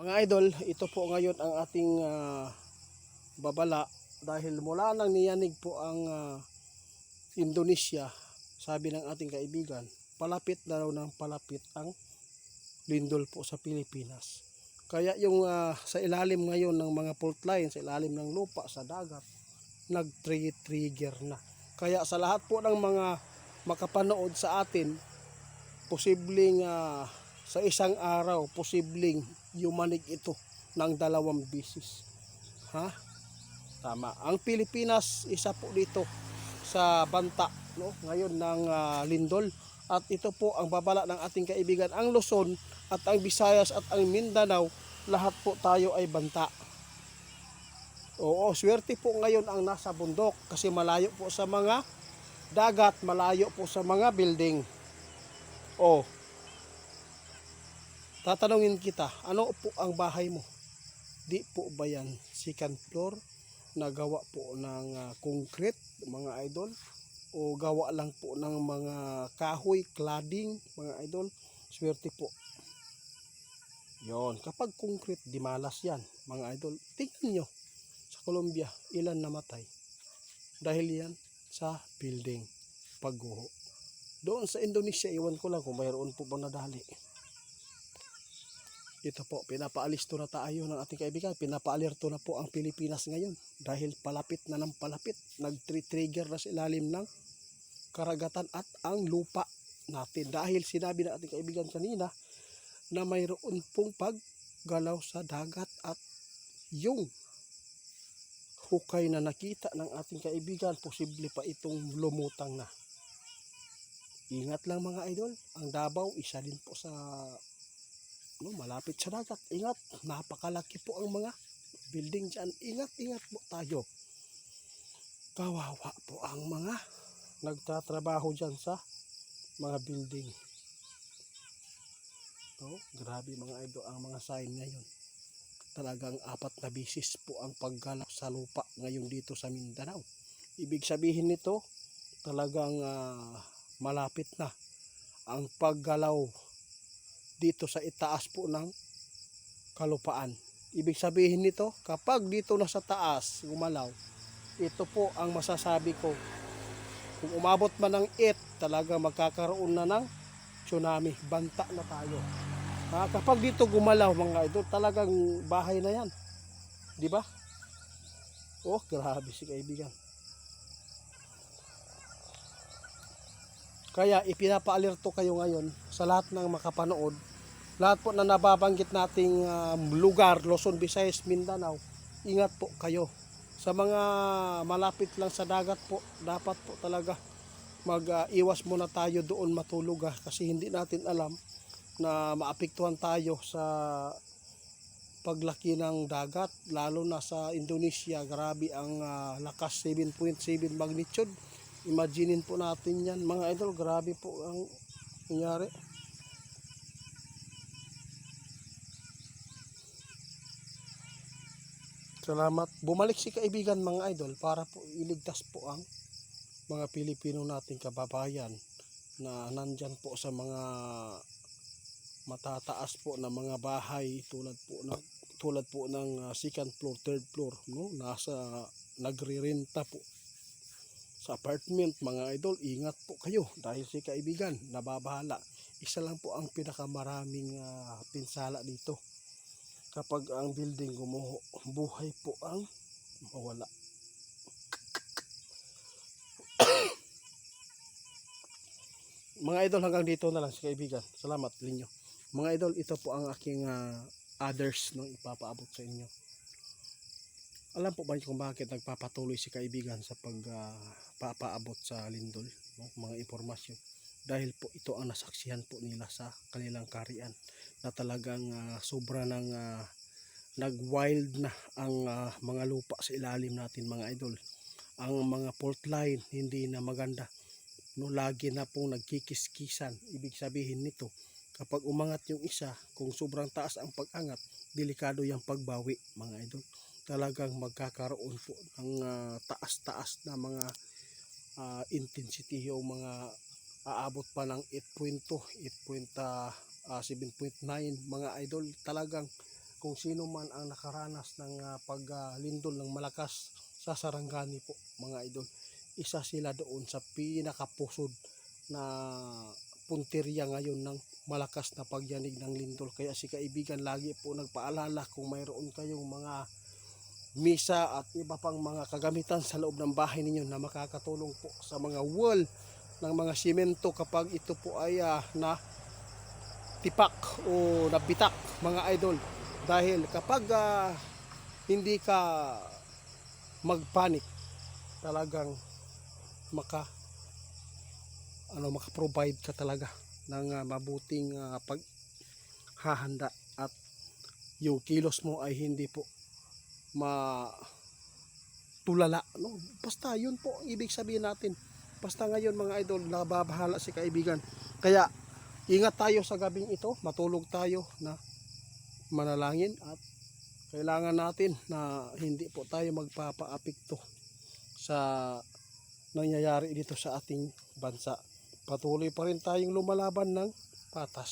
Mga idol, ito po ngayon ang ating babala dahil mula nang niyanig po ang Indonesia, sabi ng ating kaibigan, palapit na raw ng palapit ang lindol po sa Pilipinas. Kaya yung sa ilalim ngayon ng mga fault line, sa ilalim ng lupa, sa dagat, nag-trigger na. Kaya sa lahat po ng mga makapanood sa atin, posibleng sa isang araw, posibleng yumanig ito ng 2 bisis. Ha? Tama. Ang Pilipinas, isa po dito sa banta, no? Ngayon ng lindol. At ito po ang babala ng ating kaibigan, ang Luzon at ang Visayas at ang Mindanao, lahat po tayo ay banta. Oo, swerte po ngayon ang nasa bundok kasi malayo po sa mga dagat, malayo po sa mga building. Oh, tatanungin kita, ano po ang bahay mo? Di po ba yan second floor na gawa po ng concrete, mga idol? O gawa lang po ng mga kahoy, cladding, mga idol? Swerte po. Yon, kapag concrete, di malas yan, mga idol. Tingnan nyo, sa Colombia, ilan namatay? Dahil yan sa building, pagguho. Doon sa Indonesia, iwan ko lang kung mayroon po bang nadali. Ito po, pinapaalis na tayo ng ating kaibigan. Pinapaalirto na po ang Pilipinas ngayon. Dahil palapit na ng palapit. Nag-trigger na sa ilalim ng karagatan at ang lupa natin. Dahil sinabi ng ating kaibigan kanina na mayroon pong paggalaw sa dagat at yung hukay na nakita ng ating kaibigan, posible pa itong lumutang na. Ingat lang mga idol. Ang Davao, isa din po sa malapit sa dagat. Ingat, napakalaki po ang mga building dyan. Ingat po tayo. Kawawa po ang mga nagtatrabaho dyan sa mga building. Grabe mga idol ang mga sign ngayon. Talagang 4 na bisis po ang paggalaw sa lupa ngayon dito sa Mindanao. Ibig sabihin nito, talagang malapit na ang paggalaw dito sa itaas po ng kalupaan. Ibig sabihin nito, kapag dito na sa taas gumalaw, ito po ang masasabi ko. Kung umabot man ng 8, talaga magkakaroon na ng tsunami. Banta na tayo. Kapag dito gumalaw mga idol, talagang bahay na yan. Di ba? Oh, grabe si kaibigan. Kaya ipinapaalirto kayo ngayon sa lahat ng makapanood. Lahat po na nababanggit nating lugar, Luzon, Visayas, Mindanao, ingat po kayo. Sa mga malapit lang sa dagat po, dapat po talaga mag-iwas muna tayo doon matulog kasi hindi natin alam na maapektuhan tayo sa paglaki ng dagat, lalo na sa Indonesia. Grabe ang lakas, 7.7 magnitude. Imaginin po natin yan mga idol, grabe po ang nangyari. Salamat. Bumalik si kaibigan mga idol para po iligtas po ang mga Pilipino nating kababayan na nandyan po sa mga matataas po na mga bahay tulad po ng second floor, third floor, no? Nagre-renta po sa apartment mga idol. Ingat po kayo dahil si kaibigan nababahala. Isa lang po ang pinakamaraming pinsala dito. Kapag ang building gumuho, buhay po ang mawala. Mga idol, hanggang dito na lang si kaibigan. Salamat ninyo. Mga idol, ito po ang aking others no, ipapaabot sa inyo. Alam po ba kung bakit nagpapatuloy si kaibigan sa pagpapaabot sa lindol, no? Mga impormasyon. Dahil po ito ang nasaksihan po nila sa kanilang karian na talagang sobra ng nag-wild na ang mga lupa sa ilalim natin mga idol. Ang mga fault line hindi na maganda. No, lagi na pong nagkikiskisan. Ibig sabihin nito, kapag umangat yung isa, kung sobrang taas ang pag-angat, delikado yung pagbawi mga idol. Talagang magkakaroon po ng taas-taas na mga intensity o mga aabot pa ng 8.2, 7.9 mga idol. Talagang kung sino man ang nakaranas ng paglindol ng malakas sa Sarangani po mga idol, isa sila doon sa pinakapusod na punteriya ngayon ng malakas na pagyanig ng lindol. Kaya si kaibigan lagi po nagpaalala kung mayroon kayong mga misa at iba pang mga kagamitan sa loob ng bahay ninyo na makakatulong po sa mga wall ng mga simento kapag ito po ay na tipak o nabitak mga idol. Dahil kapag hindi ka magpanik, talagang maka-provide ka talaga ng mabuting paghahanda at yung kilos mo ay hindi po matulala, no? Basta yun po ang ibig sabihin natin. Basta ngayon mga idol, nababahala si kaibigan. Kaya ingat tayo sa gabing ito, matulog tayo na manalangin at kailangan natin na hindi po tayo magpapaapekto sa nangyayari dito sa ating bansa. Patuloy pa rin tayong lumalaban ng patas.